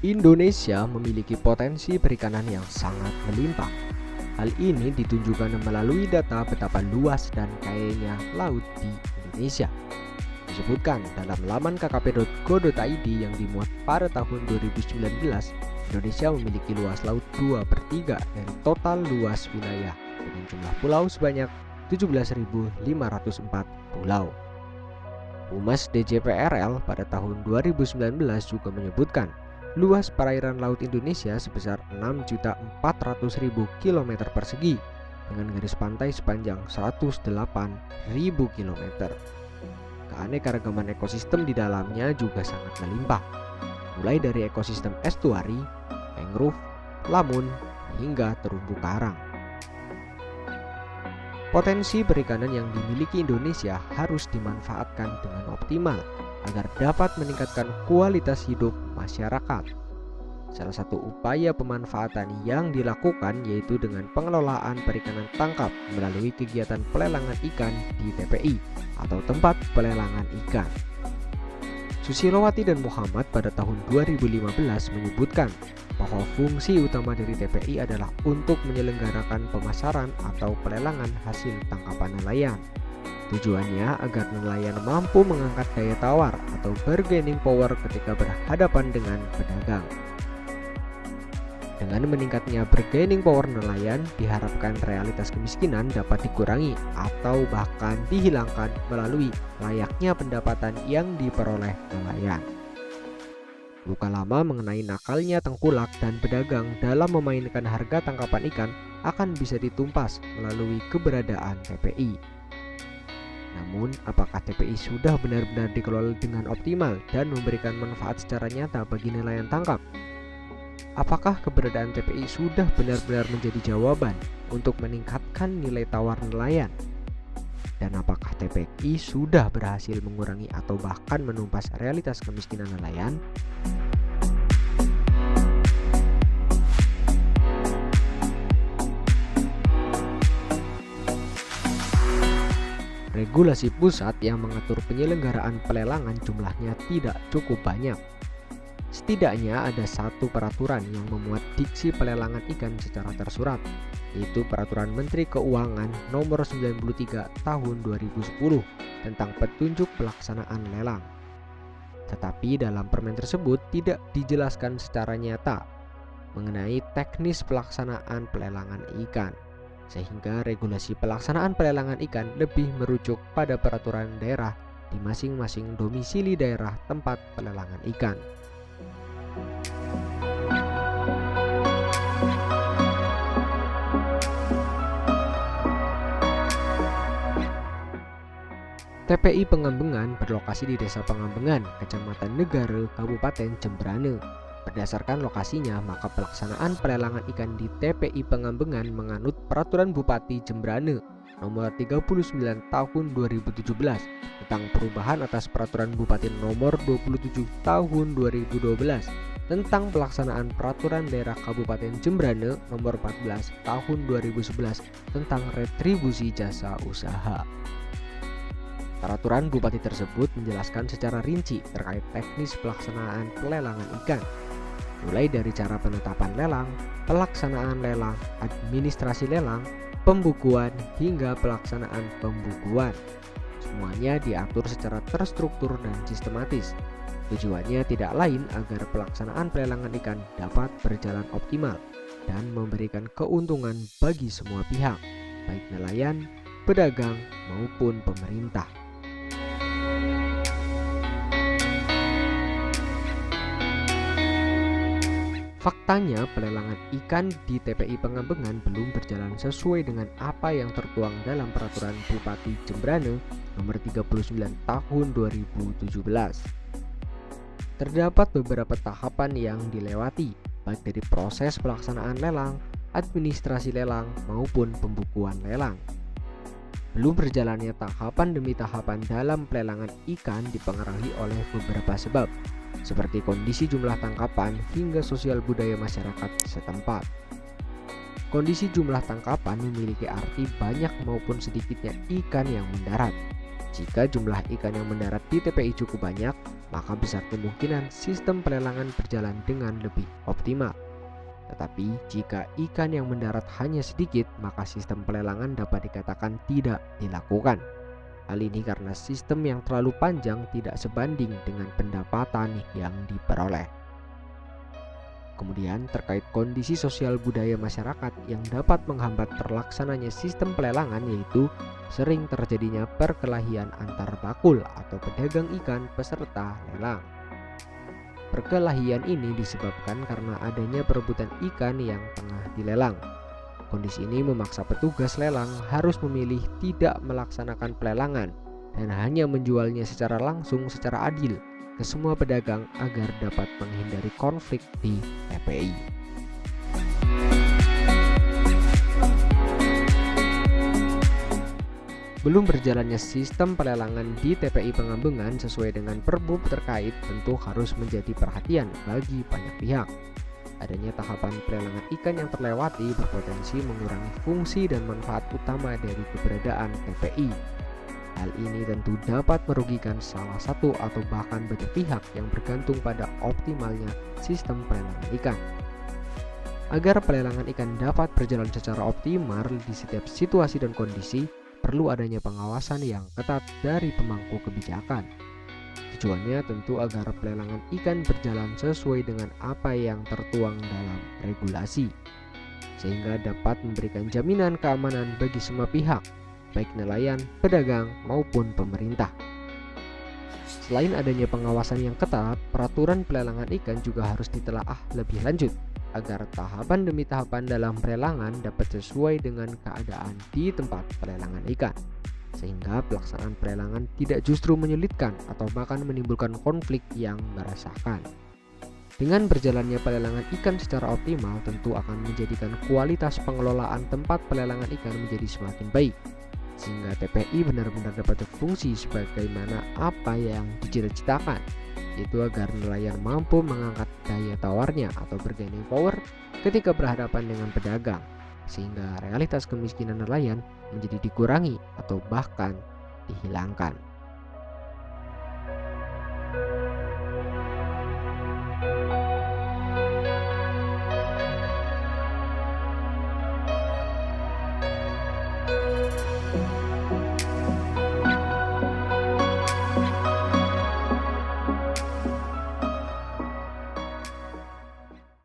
Indonesia memiliki potensi perikanan yang sangat melimpah. Hal ini ditunjukkan melalui data betapa luas dan kayanya laut di Indonesia. Disebutkan dalam laman kkp.go.id yang dimuat pada tahun 2019, Indonesia memiliki luas laut 2/3 dari total luas wilayah dengan jumlah pulau sebanyak 17.504 pulau. Humas DJPRL pada tahun 2019 juga menyebutkan luas perairan laut Indonesia sebesar 6.400.000 km persegi dengan garis pantai sepanjang 108.000 km. Keanekaragaman ekosistem di dalamnya juga sangat melimpah, mulai dari ekosistem estuari, mangrove, lamun, hingga terumbu karang. Potensi perikanan yang dimiliki Indonesia harus dimanfaatkan dengan optimal agar dapat meningkatkan kualitas hidup masyarakat. Salah satu upaya pemanfaatan yang dilakukan yaitu dengan pengelolaan perikanan tangkap melalui kegiatan pelelangan ikan di TPI atau tempat pelelangan ikan. Susilowati dan Muhammad pada tahun 2015 menyebutkan bahwa fungsi utama dari TPI adalah untuk menyelenggarakan pemasaran atau pelelangan hasil tangkapan nelayan. Tujuannya agar nelayan mampu mengangkat daya tawar atau bargaining power ketika berhadapan dengan pedagang. Dengan meningkatnya bargaining power nelayan, diharapkan realitas kemiskinan dapat dikurangi atau bahkan dihilangkan melalui layaknya pendapatan yang diperoleh nelayan. Luka lama mengenai nakalnya tengkulak dan pedagang dalam memainkan harga tangkapan ikan akan bisa ditumpas melalui keberadaan TPI. Namun, apakah TPI sudah benar-benar dikelola dengan optimal dan memberikan manfaat secara nyata bagi nelayan tangkap? Apakah keberadaan TPI sudah benar-benar menjadi jawaban untuk meningkatkan nilai tawar nelayan? Dan apakah TPI sudah berhasil mengurangi atau bahkan menumpas realitas kemiskinan nelayan? Regulasi pusat yang mengatur penyelenggaraan pelelangan jumlahnya tidak cukup banyak. Setidaknya ada satu peraturan yang memuat diksi pelelangan ikan secara tersurat, yaitu Peraturan Menteri Keuangan Nomor 93 Tahun 2010 tentang petunjuk pelaksanaan lelang. Tetapi dalam permen tersebut tidak dijelaskan secara nyata mengenai teknis pelaksanaan pelelangan ikan, sehingga regulasi pelaksanaan pelelangan ikan lebih merujuk pada peraturan daerah di masing-masing domisili daerah tempat pelelangan ikan. TPI Pengembangan berlokasi di Desa Pengembangan, Kecamatan Negara, Kabupaten Jembrane. Berdasarkan lokasinya, maka pelaksanaan pelelangan ikan di TPI Pengembangan menganut Peraturan Bupati Jembrane Nomor 39 Tahun 2017 tentang perubahan atas Peraturan Bupati Nomor 27 Tahun 2012 tentang pelaksanaan Peraturan Daerah Kabupaten Jembrane Nomor 14 Tahun 2011 tentang retribusi jasa usaha. Peraturan Bupati tersebut menjelaskan secara rinci terkait teknis pelaksanaan pelelangan ikan, mulai dari cara penetapan lelang, pelaksanaan lelang, administrasi lelang, pembukuan, hingga pelaksanaan pembukuan. Semuanya diatur secara terstruktur dan sistematis. Tujuannya tidak lain agar pelaksanaan pelelangan ikan dapat berjalan optimal dan memberikan keuntungan bagi semua pihak, baik nelayan, pedagang, maupun pemerintah. Faktanya, pelelangan ikan di TPI Pengembangan belum berjalan sesuai dengan apa yang tertuang dalam Peraturan Bupati Jembrane Nomor 39 Tahun 2017. Terdapat beberapa tahapan yang dilewati, baik dari proses pelaksanaan lelang, administrasi lelang, maupun pembukuan lelang. Belum berjalannya tahapan demi tahapan dalam pelelangan ikan dipengaruhi oleh beberapa sebab, seperti kondisi jumlah tangkapan hingga sosial budaya masyarakat setempat. Kondisi jumlah tangkapan memiliki arti banyak maupun sedikitnya ikan yang mendarat. Jika jumlah ikan yang mendarat di TPI cukup banyak, maka besar kemungkinan sistem pelelangan berjalan dengan lebih optimal. Tetapi jika ikan yang mendarat hanya sedikit, maka sistem pelelangan dapat dikatakan tidak dilakukan. Hal ini karena sistem yang terlalu panjang tidak sebanding dengan pendapatan yang diperoleh. Kemudian terkait kondisi sosial budaya masyarakat yang dapat menghambat terlaksananya sistem pelelangan, yaitu sering terjadinya perkelahian antar bakul atau pedagang ikan peserta lelang. Perkelahian ini disebabkan karena adanya perebutan ikan yang tengah dilelang. Kondisi ini memaksa petugas lelang harus memilih tidak melaksanakan pelelangan dan hanya menjualnya secara langsung secara adil ke semua pedagang agar dapat menghindari konflik di TPI. Belum berjalannya sistem pelelangan di TPI Pengambengan sesuai dengan Perbup terkait tentu harus menjadi perhatian bagi banyak pihak. Adanya tahapan pelelangan ikan yang terlewati berpotensi mengurangi fungsi dan manfaat utama dari keberadaan TPI. Hal ini tentu dapat merugikan salah satu atau bahkan banyak pihak yang bergantung pada optimalnya sistem pelelangan ikan. Agar pelelangan ikan dapat berjalan secara optimal di setiap situasi dan kondisi, perlu adanya pengawasan yang ketat dari pemangku kebijakan. Tujuannya tentu agar pelelangan ikan berjalan sesuai dengan apa yang tertuang dalam regulasi, sehingga dapat memberikan jaminan keamanan bagi semua pihak, baik nelayan, pedagang, maupun pemerintah. Selain adanya pengawasan yang ketat, peraturan pelelangan ikan juga harus ditelaah lebih lanjut agar tahapan demi tahapan dalam pelelangan dapat sesuai dengan keadaan di tempat pelelangan ikan, sehingga pelaksanaan pelelangan tidak justru menyulitkan atau bahkan menimbulkan konflik yang meresahkan. Dengan berjalannya pelelangan ikan secara optimal tentu akan menjadikan kualitas pengelolaan tempat pelelangan ikan menjadi semakin baik, sehingga TPI benar-benar dapat berfungsi sebagaimana apa yang dicita-citakan, yaitu agar nelayan mampu mengangkat daya tawarnya atau bargaining power ketika berhadapan dengan pedagang, sehingga realitas kemiskinan nelayan menjadi dikurangi atau bahkan dihilangkan.